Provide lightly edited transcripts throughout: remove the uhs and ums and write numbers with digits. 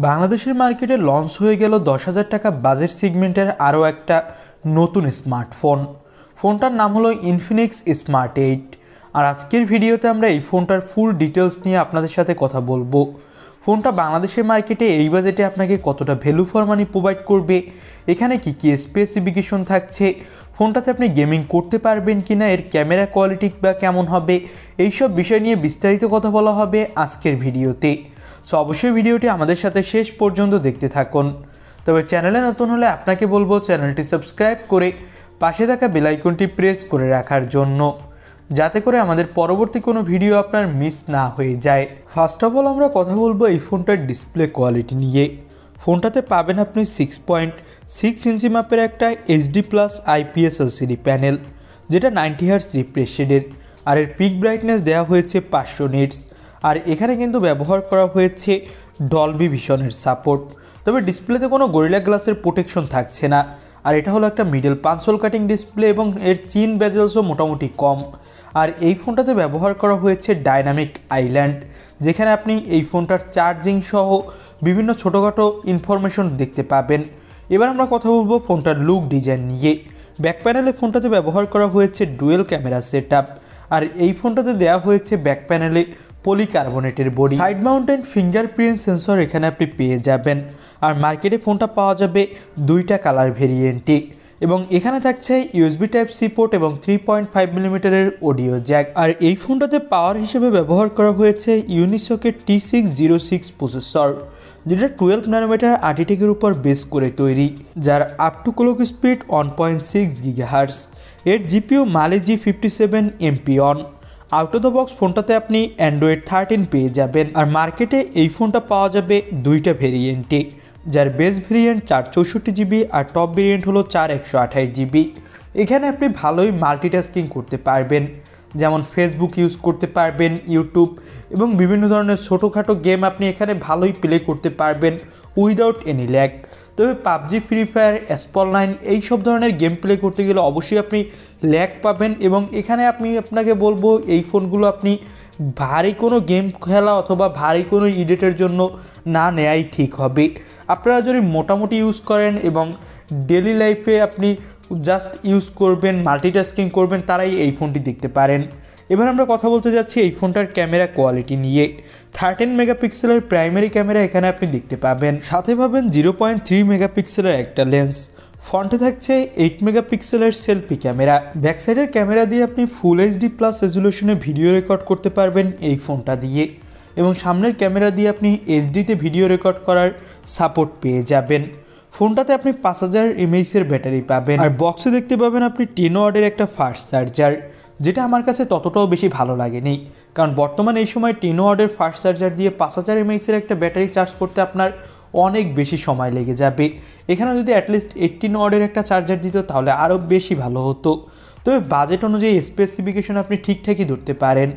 বাংলাদেশের মার্কেটে লঞ্চ হয়ে গেল 10,000 টাকা বাজেট সেগমেন্টের আরও একটা নতুন স্মার্টফোন। ফোনটার নাম হলো ইনফিনিক্স স্মার্ট 8। আর আজকের ভিডিওতে আমরা এই ফোনটার ফুল ডিটেলস নিয়ে আপনাদের সাথে কথা বলবো। ফোনটা বাংলাদেশের মার্কেটে এই বাজেটে আপনাকে কতটা ভ্যালু ফর মানি প্রোভাইড করবে, এখানে কি কি স্পেসিফিকেশন থাকছে, ফোনটাতে আপনি গেমিং করতে পারবেন কিনা, এর ক্যামেরা কোয়ালিটি বা কেমন হবে, এইসব বিষয় নিয়ে বিস্তারিত কথা বলা হবে আজকের ভিডিওতে। সো অবশ্যই ভিডিওটি আমাদের সাথে শেষ পর্যন্ত দেখতে থাকুন। তবে চ্যানেলে নতুন হলে আপনাকে বলবো চ্যানেলটি সাবস্ক্রাইব করে পাশে থাকা বেল আইকনটি প্রেস করে রাখার জন্য, যাতে করে আমাদের পরবর্তী কোনো ভিডিও আপনার মিস না হয়ে যায়। ফার্স্ট অফ অল আমরা কথা বলবো এই ফোনটার ডিসপ্লে কোয়ালিটি নিয়ে। ফোনটাতে পাবেন আপনি 6.6 ইঞ্চি মাপের একটা HD+ IPS LCD প্যানেল, যেটা 90 হার্টজ রিফ্রেশ রেটের। আর এর পিক ব্রাইটনেস দেওয়া হয়েছে 500 নিটস। আর এখানে কিন্তু ব্যবহার করা হয়েছে ডলবি ভিশনের সাপোর্ট। তবে ডিসপ্লেতে কোনো গরিলা গ্লাসের প্রোটেকশন থাকছে না। আর এটা হলো একটা মিডল পাঞ্চল কাটিং ডিসপ্লে এবং এর চিন বেজেলসও মোটামুটি কম। আর এই ফোনটাতে ব্যবহার করা হয়েছে ডাইনামিক আইল্যান্ড, যেখানে আপনি এই ফোনটার চার্জিং সহ বিভিন্ন ছোটোখাটো ইনফরমেশন দেখতে পাবেন। এবার আমরা কথা বলবো ফোনটার লুক ডিজাইন নিয়ে। ব্যাক প্যানেলে ফোনটাতে ব্যবহার করা হয়েছে ডুয়েল ক্যামেরা সেটআপ। আর এই ফোনটাতে দেওয়া হয়েছে ব্যাক প্যানেলে পলিকার্বনেটের body. Side mounted fingerprint sensor এখানে আপনি পেয়ে যাবেন। আর মার্কেটে ফোনটা পাওয়া যাবে দুইটা কালার ভেরিয়েন্টে, এবং এখানে থাকছে USB Type-C পোর্ট এবং 3.5 মিলিমিটারের অডিও জ্যাক। আর এই ফোনটাতে পাওয়ার হিসেবে ব্যবহার করা হয়েছে ইউনিসকের T606 প্রসেসর, যেটা 12 ন্যানোমিটার আর্কিটেক্টের উপর বেস করে তৈরি, যার up to clock speed 1.6 GHz। এর GPU Mali G57 MP-on। Out of the box ফোনটাতে আপনি Android 13 পেয়ে যাবেন। আর মার্কেটে এই ফোনটা পাওয়া যাবে দুইটা ভেরিয়েন্টে, যার বেস ভেরিয়েন্ট 464GB আর টপ ভেরিয়েন্ট হলো 4128GB। এখানে আপনি ভালোই মাল্টিটাস্কিং করতে পারবেন, যেমন ফেসবুক ইউজ করতে পারবেন, ইউটিউব এবং বিভিন্ন ধরনের ছোটোখাটো গেম আপনি এখানে ভালোই প্লে করতে পারবেন উইদাউট এনি ল্যাগ। তবে PUBG, ফ্রি ফায়ার, S9 এইসব ধরনের গেম প্লে করতে গেলে অবশ্যই আপনি ল্যাগ পাবেন। এবং এখানে আপনাকে বলবো এই ফোনগুলো আপনি ভারী কোনো গেম খেলা অথবা ভারী কোনো এডিটের জন্য না নেওয়াই ঠিক হবে। আপনারা যদি মোটামুটি ইউজ করেন এবং ডেলি লাইফে আপনি জাস্ট ইউজ করবেন, মাল্টিটাস্কিং করবেন, তারাই এই ফোনটি দেখতে পারেন। এবার আমরা কথা বলতে যাচ্ছি এই ফোনটার ক্যামেরা কোয়ালিটি নিয়ে। 13 মেগাপিক্সেলের প্রাইমারি ক্যামেরা এখানে আপনি দেখতে পাবেন, সাথে পাবেন 0.3 মেগাপিক্সেলের একটা লেন্স। ফ্রন্টে থাকছে 8 মেগাপিক্সেলের সেলফি ক্যামেরা। ব্যাক সাইডের ক্যামেরা দিয়ে আপনি ফুল HD+ রেজুলেশনে ভিডিও রেকর্ড করতে পারবেন এই ফোনটা দিয়ে, এবং সামনের ক্যামেরা দিয়ে আপনি HD-তে ভিডিও রেকর্ড করার সাপোর্ট পেয়ে যাবেন। ফোনটাতে আপনি 5000 mAh ব্যাটারি পাবেন। আর বক্সে দেখতে পাবেন আপনি 10 ওয়াটের একটা ফাস্ট চার্জার, যেটা আমার কাছে ততটাও বেশি ভালো লাগেনি, কারণ বর্তমানে এই সময় 10 ওয়াটের ফাস্ট চার্জার দিয়ে 5000 mAh একটা ব্যাটারি চার্জ করতে আপনার অনেক বেশি সময় লেগে যাবে। এখানে যদি অ্যাটলিস্ট 18 ওয়াটের একটা চার্জার দিত তাহলে আরও বেশি ভালো হতো। তবে বাজেট অনুযায়ী স্পেসিফিকেশন আপনি ঠিকঠাকই ধরতে পারেন।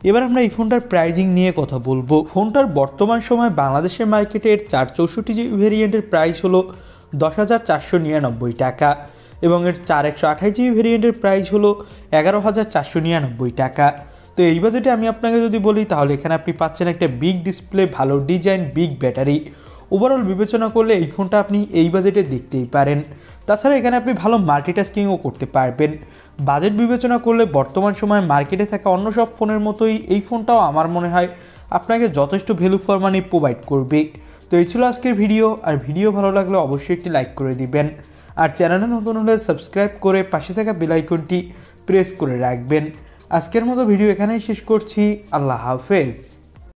এবার আমরা এই ফোনটার প্রাইজিং নিয়ে কথা বলবো। ফোনটার বর্তমান সময় বাংলাদেশের মার্কেটে এর 464GB ভেরিয়েন্টের প্রাইস হলো 10,499 টাকা, এবং এর 4128GB ভেরিয়েন্টের প্রাইস হলো 11,499 টাকা। তো এই বাজেটে আমি আপনাকে যদি বলি তাহলে এখানে আপনি পাচ্ছেন একটা বিগ ডিসপ্লে, ভালো ডিজাইন, বিগ ব্যাটারি। ওভারঅল বিবেচনা করলে এই ফোনটা আপনি এই বাজেটে দেখতেই পারেন। তাছাড়া এখানে আপনি ভালো মাল্টিটাস্কিংও করতে পারবেন। বাজেট বিবেচনা করলে বর্তমান সময়ে মার্কেটে থাকা অন্য সব ফোনের মতোই এই ফোনটাও আমার মনে হয় আপনাকে যথেষ্ট ভ্যালু ফর মানি প্রোভাইড করবে। তো এই ছিল আজকের ভিডিও। আর ভিডিও ভালো লাগলে অবশ্যই একটি লাইক করে দিবেন, আর চ্যানেলে নতুন হলে সাবস্ক্রাইব করে পাশে থাকা বেল আইকনটি প্রেস করে রাখবেন। আজকের মতো ভিডিও এখানেই শেষ করছি। আল্লাহ হাফেজ।